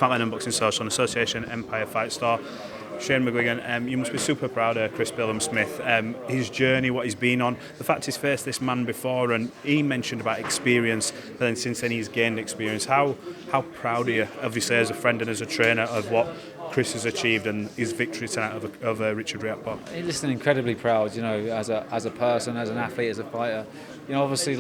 Scotland and Boxing Social and Association Empire Fight Store. Shane McGuigan, you must be super proud of Chris Billam-Smith, his journey, what he's been on. The fact he's faced this man before, and he mentioned about experience, but then since then he's gained experience. How proud are you, obviously as a friend and as a trainer, of what Chris has achieved and his victory tonight over Richard Riakporhe? Listen, incredibly proud, as a person, as an athlete, as a fighter. Obviously,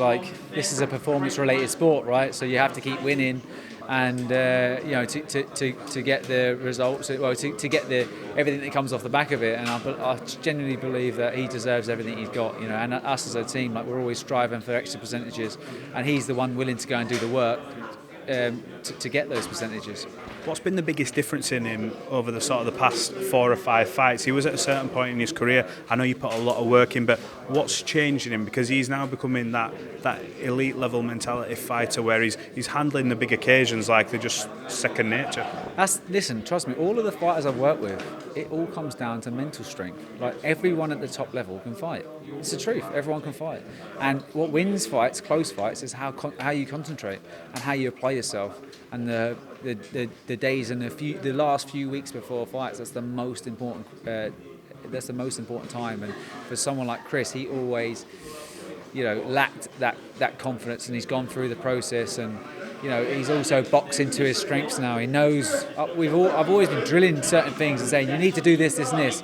this is a performance-related sport, right? So you have to keep winning, and to get the results, to get everything that comes off the back of it. And I genuinely believe that he deserves everything he's got. And us as a team, we're always striving for extra percentages, and he's the one willing to go and do the work to get those percentages. What's been the biggest difference in him over the past 4 or 5 fights? He was at a certain point in his career, I know you put a lot of work in, but what's changed in him? Because he's now becoming that elite level mentality fighter where he's handling the big occasions like they're just second nature. Listen, trust me, all of the fighters I've worked with, it all comes down to mental strength. Everyone at the top level can fight. It's the truth, everyone can fight. And what wins fights, close fights, is how you concentrate and how you apply yourself. And the days and the last few weeks before fights, that's the most important. That's the most important time. And for someone like Chris, he always, lacked that confidence, and he's gone through the process. And he's also boxed into his strengths now. He knows. I've always been drilling certain things and saying you need to do this, this, and this.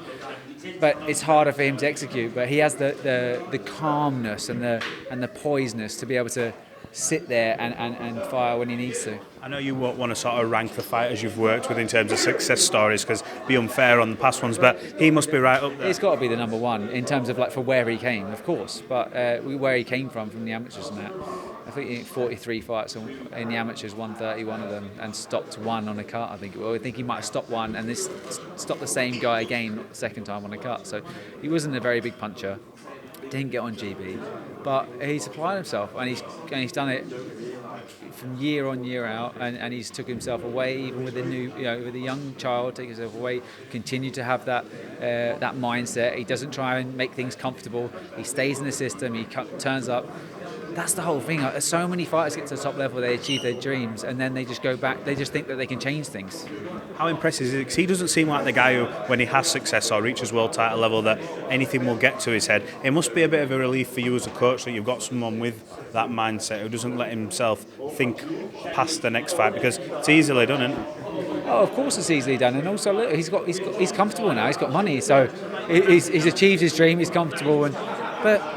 But it's harder for him to execute. But he has the calmness and the poiseness to be able to sit there and fire when he needs to. I know you won't want to sort of rank the fighters you've worked with in terms of success stories, because it'd be unfair on the past ones, but he must be right up there. He's got to be the number one in terms of for where he came, of course, but where he came from the amateurs and that. I think he 43 fights in the amateurs, won 31 of them, and stopped one on a cut. I think he might have stopped one, and this stopped the same guy again the second time on a cut. So he wasn't a very big puncher. Didn't get on GB, but he's applied himself, and he's done it from year on year out, and he's took himself away, even with with a young child, take himself away, continue to have that mindset. He doesn't try and make things comfortable. He stays in the system. He turns up. That's the whole thing. So many fighters get to the top level, they achieve their dreams, and then they just go back. They just think that they can change things. How impressive is it? Because he doesn't seem like the guy who, when he has success or reaches world title level, that anything will get to his head. It must be a bit of a relief for you as a coach that you've got someone with that mindset who doesn't let himself think past the next fight, because it's easily done, isn't it? Oh, of course it's easily done, and also look, he's comfortable now. He's got money, so he's achieved his dream. He's comfortable, but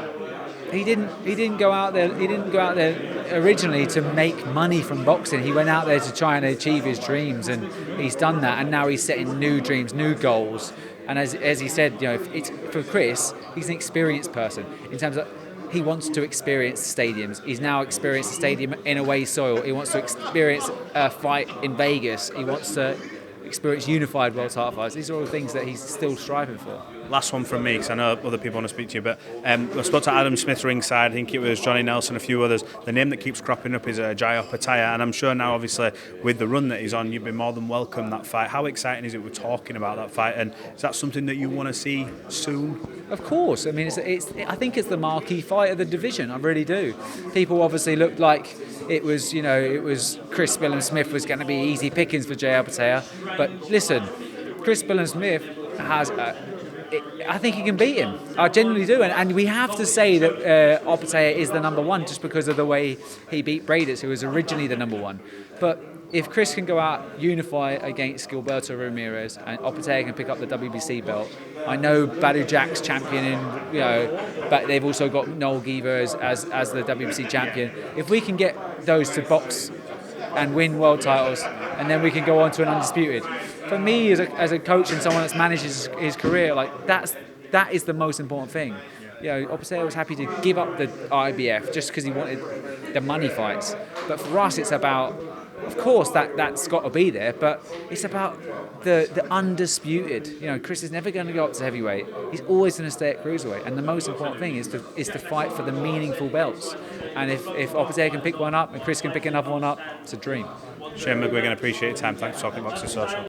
he didn't go out there. He didn't go out there originally to make money from boxing. He went out there to try and achieve his dreams, and he's done that. And now he's setting new dreams, new goals. And as he said, it's for Chris, he's an experienced person in terms of he wants to experience stadiums. He's now experienced a stadium in away soil. He wants to experience a fight in Vegas. He wants to experience unified world title fights. These are all things that he's still striving for. Last one from me, because I know other people want to speak to you, but I spoke to Adam Smith ringside. I think it was Johnny Nelson, a few others. The name that keeps cropping up is Opetaia, and I'm sure now, obviously, with the run that he's on, you'd be more than welcome that fight. How exciting is it we're talking about that fight, and is that something that you want to see soon? Of course. I mean, I think it's the marquee fight of the division. I really do. People obviously looked like it was Chris Billam-Smith was going to be easy pickings for Opetaia, but listen, Chris Billam-Smith has. I think he can beat him. I genuinely do, and we have to say that Opetaia is the number one just because of the way he beat Bradis, who was originally the number one. But if Chris can go out, unify against Gilberto Ramirez, and Opetaia can pick up the WBC belt, I know Badu Jack's championing, but they've also got Noel Giver as the WBC champion. If we can get those to box and win world titles, and then we can go on to an undisputed. For me, as a coach and someone that's managed his career, that is the most important thing. Opetaia was happy to give up the IBF just because he wanted the money fights. But for us, it's about, of course, that's got to be there, but it's about the undisputed. Chris is never going to go up to heavyweight. He's always going to stay at cruiserweight. And the most important thing is to fight for the meaningful belts. And if Opetaia can pick one up and Chris can pick another one up, it's a dream. Shane McGuigan, appreciate your time. Thanks for talking Boxing Social.